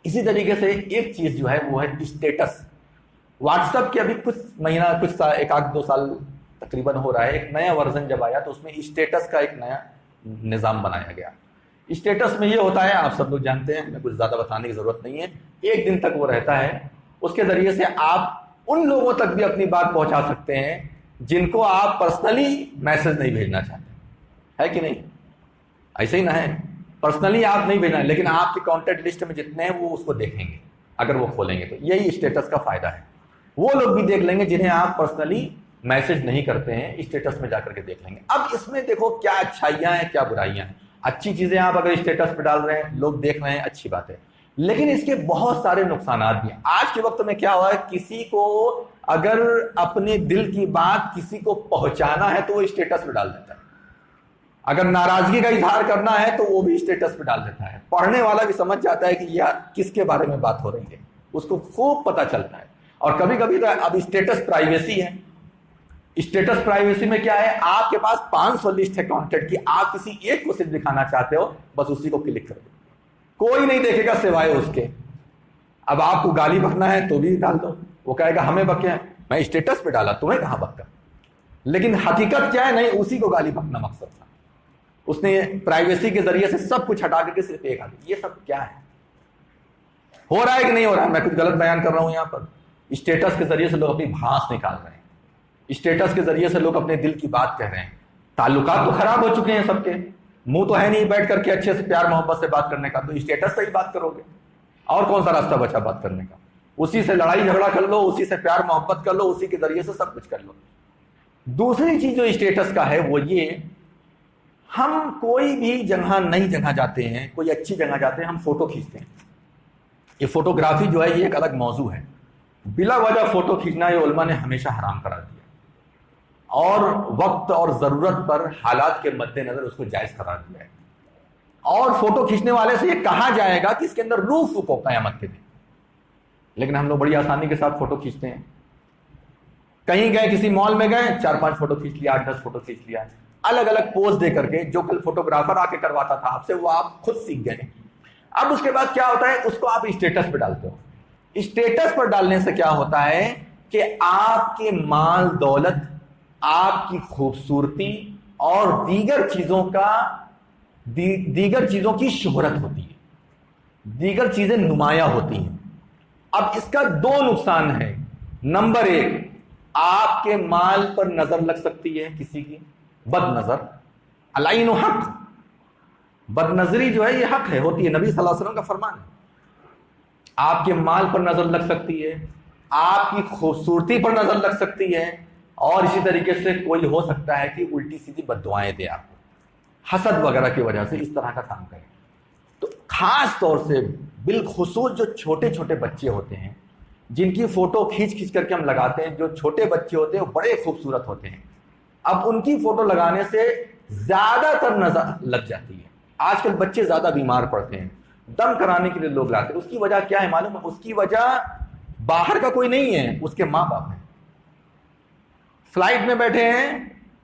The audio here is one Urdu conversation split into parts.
اسی طریقے سے ایک چیز جو ہے وہ ہے اسٹیٹس. واٹس ایپ کے ابھی کچھ ایک آدھ 2 سال تقریباً ہو رہا ہے، ایک نیا ورژن جب آیا تو اس میں اسٹیٹس کا ایک نیا نظام بنایا گیا. اسٹیٹس میں یہ ہوتا ہے، آپ سب لوگ جانتے ہیں، ہمیں کچھ زیادہ بتانے کی ضرورت نہیں ہے، 1 دن تک وہ رہتا ہے. اس کے ذریعے سے آپ ان لوگوں تک بھی اپنی بات پہنچا سکتے ہیں جن کو آپ پرسنلی میسج نہیں بھیجنا چاہتے، ہے کہ نہیں؟ ایسے ہی نہ ہے، پرسنلی آپ نہیں بھیجنا، لیکن آپ کی کانٹیکٹ لسٹ میں جتنے ہیں وہ اس کو دیکھیں گے اگر وہ کھولیں گے تو. یہی اسٹیٹس کا فائدہ ہے. وہ لوگ بھی دیکھ لیں گے جنہیں آپ پرسنلی میسج نہیں کرتے ہیں، اسٹیٹس میں جا کر کے دیکھ لیں گے. اب اس میں دیکھو کیا اچھائیاں ہیں کیا برائیاں ہیں. اچھی چیزیں آپ اگر اسٹیٹس پہ ڈال رہے ہیں، لوگ دیکھ رہے ہیں، اچھی بات ہے، لیکن اس کے بہت سارے نقصانات بھی ہیں. آج کے وقت میں کیا ہوا ہے، کسی کو اگر اپنے دل کی بات کسی کو پہنچانا ہے تو وہ اسٹیٹس پہ ڈال دیتا ہے. اگر ناراضگی کا اظہار کرنا ہے تو وہ بھی اسٹیٹس پہ ڈال دیتا ہے. پڑھنے والا بھی سمجھ جاتا ہے کہ یار کس کے بارے میں بات ہو رہی ہے، اس کو خوب پتہ چلتا ہے. اور کبھی کبھی تو اب اسٹیٹس پرائیویسی ہے. اسٹیٹس پرائیویسی میں کیا ہے، آپ کے پاس 500 لسٹ ہے کانٹیکٹ کی، آپ کسی ایک کو صرف دکھانا چاہتے ہو، بس اسی کو کلک کر دو، کوئی نہیں دیکھے گا سوائے اس کے. اب آپ کو گالی بکنا ہے تو بھی ڈال دو، وہ کہے گا ہمیں بکے ہیں، میں اسٹیٹس پہ ڈالا، تمہیں کہاں بکا. لیکن حقیقت کیا ہے، نہیں، اسی کو گالی بکنا مقصد تھا. اس نے پرائیویسی کے ذریعے سے سب کچھ ہٹا کر کے صرف ایک آدمی. یہ سب کیا ہے، ہو رہا ہے کہ نہیں ہو رہا ہے؟ میں کچھ غلط بیان کر رہا ہوں یہاں پر؟ اسٹیٹس کے ذریعے سے لوگ اپنی بھاس نکال رہے ہیں، اسٹیٹس کے ذریعے سے لوگ اپنے دل کی بات کہہ رہے ہیں. تعلقات تو خراب ہو چکے ہیں سب کے، منہ تو ہے نہیں بیٹھ کر کے اچھے سے پیار محبت سے بات کرنے کا، تو اسٹیٹس سے ہی بات کرو گے. اور کون سا راستہ بچا بات کرنے کا؟ اسی سے لڑائی جھگڑا کر لو، اسی سے پیار محبت کر لو، اسی کے ذریعے سے سب کچھ کر لو. دوسری چیز جو اسٹیٹس کا ہے وہ یہ، ہم کوئی بھی جگہ نئی جگہ جاتے ہیں، کوئی اچھی جگہ جاتے ہیں، ہم فوٹو کھینچتے ہیں. یہ فوٹوگرافی جو ہے یہ ایک الگ موضوع ہے. بلا وجہ فوٹو کھینچنا یہ علماء نے ہمیشہ حرام کرا دیا، اور وقت اور ضرورت پر حالات کے مد نظر اس کو جائز قرار دیا ہے. اور فوٹو کھینچنے والے سے یہ کہا جائے گا کہ اس کے اندر روح پھونکو قیامت کے دن. لیکن ہم لوگ بڑی آسانی کے ساتھ فوٹو کھینچتے ہیں. کہیں گئے، کسی مال میں گئے، 4-5 فوٹو کھینچ لیا، 8-10 فوٹو کھینچ لیا، الگ الگ پوز دے کر کے. جو کل فوٹوگرافر آ کے کرواتا تھا آپ سے، وہ آپ خود سیکھ گئے. اب اس کے بعد کیا ہوتا ہے، اس کو آپ اسٹیٹس پہ ڈالتے ہو. اسٹیٹس پر ڈالنے سے کیا ہوتا ہے کہ آپ کے مال دولت، آپ کی خوبصورتی اور دیگر چیزوں کی شہرت ہوتی ہے، دیگر چیزیں نمایاں ہوتی ہیں. اب اس کا 2 نقصان ہے. نمبر 1، آپ کے مال پر نظر لگ سکتی ہے کسی کی، بد نظر. العین حق، بد نظری جو ہے یہ حق ہے، ہوتی ہے، نبی صلی اللہ علیہ وسلم کا فرمان ہے. آپ کے مال پر نظر لگ سکتی ہے، آپ کی خوبصورتی پر نظر لگ سکتی ہے، اور اسی طریقے سے کوئی ہو سکتا ہے کہ الٹی سیدھی بد دعائیں دے آپ کو، حسد وغیرہ کی وجہ سے اس طرح کا کام کرے. تو خاص طور سے بالخصوص جو چھوٹے چھوٹے بچے ہوتے ہیں، جن کی فوٹو کھینچ کر کے ہم لگاتے ہیں، جو چھوٹے بچے ہوتے ہیں وہ بڑے خوبصورت ہوتے ہیں. اب ان کی فوٹو لگانے سے زیادہ تر نظر لگ جاتی ہے. آج کل بچے زیادہ بیمار پڑتے ہیں، دم کرانے کے لیے لوگ لاتے ہیں. اس کی وجہ کیا ہے معلوم ہے؟ اس کی وجہ باہر کا کوئی نہیں ہے، اس کے ماں باپ ہیں. فلائٹ میں بیٹھے ہیں،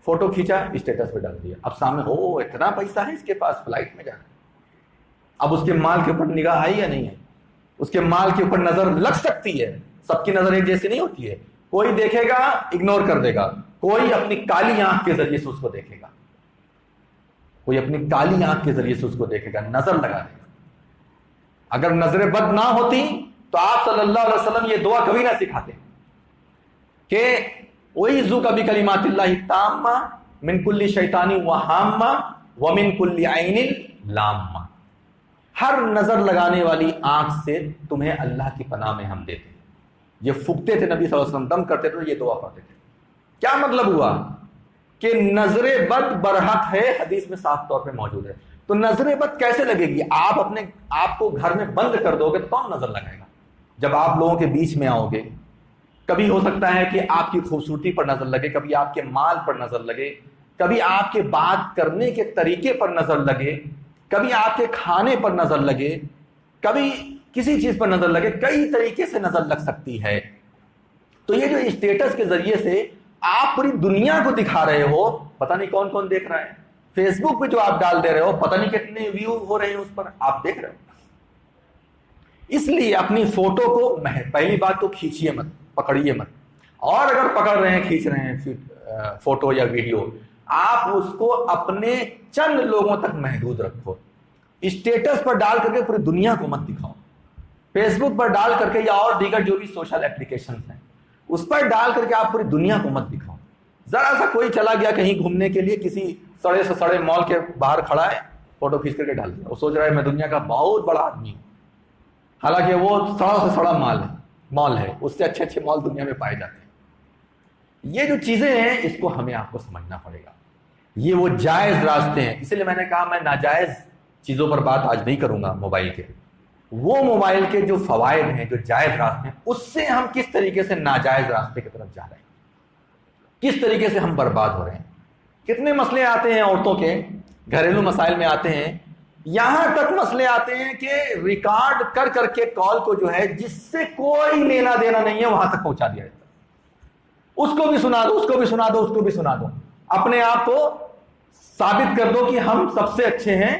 فوٹو کھینچا، اسٹیٹس پہ ڈال دیا. اب سامنے ہو اتنا پیسہ ہے اس کے پاس، فلائٹ میں جا رہا ہے. اب اس کے مال کے اوپر نگاہ آئی یا نہیں ہے؟ اس کے مال کے اوپر نظر لگ سکتی ہے. سب کی نظر ایک جیسی نہیں ہوتی ہے. کوئی دیکھے گا اگنور کر دے گا، کوئی اپنی کالی آنکھ کے ذریعے سے اس کو دیکھے گا، کوئی اپنی کالی آنکھ کے ذریعے سے اس کو دیکھے گا، نظر لگا دے گا. اگر نظر بد نہ ہوتی تو آپ صلی اللہ علیہ وسلم یہ دعا کبھی نہ سکھاتے کہ اعوذ بکلمات اللہ التامہ من کل شیطان وہامہ ومن کل عین لامہ. ہر نظر لگانے والی آنکھ سے تمہیں اللہ کی پناہ میں ہم دیتے ہیں. یہ پھونکتے تھے نبی صلی اللہ علیہ وسلم، دم کرتے تھے، یہ دعا پڑھتے تھے. کیا مطلب ہوا کہ نظر بد برحق ہے، حدیث میں صاف طور پہ موجود ہے. تو نظر بد کیسے لگے گی؟ آپ کو گھر میں بند کر دو گے تو کون نظر لگائے گا؟ جب آپ لوگوں کے بیچ میں آؤ گے، کبھی ہو سکتا ہے کہ آپ کی خوبصورتی پر نظر لگے، کبھی آپ کے مال پر نظر لگے، کبھی آپ کے بات کرنے کے طریقے پر نظر لگے، کبھی آپ کے کھانے پر نظر لگے، کبھی کسی چیز پر نظر لگے. کئی طریقے سے نظر لگ سکتی ہے. تو یہ جو اسٹیٹس کے ذریعے سے آپ پوری دنیا کو دکھا رہے ہو، پتہ نہیں کون کون دیکھ رہا ہے. فیس بک پہ جو آپ ڈال دے رہے ہو، پتہ نہیں کتنے ویو ہو رہے ہیں اس پر، آپ دیکھ رہے ہو. اس لیے اپنی فوٹو کو پہلی بات تو کھینچیے مت، پکڑیے مت، اور اگر پکڑ رہے ہیں کھینچ رہے ہیں فوٹو یا ویڈیو، آپ اس کو اپنے چند لوگوں تک محدود رکھو. اسٹیٹس پر ڈال کر کے پوری دنیا کو مت دکھاؤ. فیس بک پر ڈال کر کے یا اور دیگر جو بھی سوشل اپلیکیشن ہیں اس پر ڈال کر کے آپ پوری دنیا کو مت دکھاؤ. ذرا سا کوئی چلا گیا کہیں گھومنے کے لیے، کسی سڑے سے سڑے مال کے باہر کھڑا ہے، فوٹو کھینچ کر کے ڈال دیا، وہ سوچ رہا ہے میں دنیا کا بہت بڑا آدمی ہوں، حالانکہ وہ سڑا سے سڑا مال ہے، اس سے اچھے مال دنیا میں پائے جاتے ہیں. یہ جو چیزیں ہیں اس کو ہمیں آپ کو سمجھنا پڑے گا. یہ وہ جائز راستے ہیں، اسی لیے میں نے کہا میں ناجائز چیزوں پر بات آج نہیں کروں گا. موبائل کے وہ موبائل کے جو فوائد ہیں، جو جائز راستے ہیں، اس سے ہم کس طریقے سے ناجائز راستے کی طرف جا رہے ہیں، کس طریقے سے ہم برباد ہو رہے ہیں. کتنے مسئلے آتے ہیں عورتوں کے، گھریلو مسائل میں آتے ہیں، یہاں تک مسئلے آتے ہیں کہ ریکارڈ کر کر کے کال کو جو ہے جس سے کوئی لینا دینا نہیں ہے وہاں تک پہنچا دیا جاتا ہے. اس کو بھی سنا دو، اس کو بھی سنا دو، اس کو بھی سنا دو، اپنے آپ کو ثابت کر دو کہ ہم سب سے اچھے ہیں،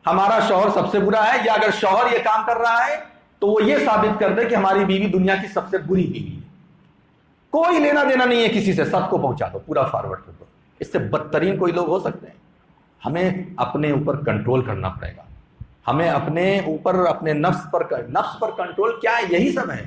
ہمارا شوہر سب سے برا ہے. یا اگر شوہر یہ کام کر رہا ہے تو وہ یہ ثابت کر دے کہ ہماری بیوی دنیا کی سب سے بری بیوی ہے. کوئی لینا دینا نہیں ہے کسی سے، سب کو پہنچا دو، پورا فارورڈ کر دو. اس سے بدترین کوئی لوگ ہو سکتے ہیں. ہمیں اپنے اوپر کنٹرول کرنا پڑے گا. ہمیں اپنے اوپر، اپنے نفس پر کنٹرول کیا ہے، یہی سب ہے.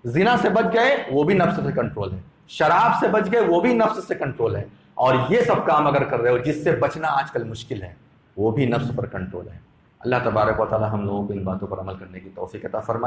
زنا سے بچ گئے وہ بھی نفس سے کنٹرول ہے، شراب سے بچ گئے وہ بھی نفس سے کنٹرول ہے، اور یہ سب کام اگر کر رہے ہو جس سے بچنا آج کل مشکل ہے وہ بھی نفس پر کنٹرول ہے. اللہ تبارک و تعالی ہم لوگوں کو ان باتوں پر عمل کرنے کی توفیق عطا فرمائے.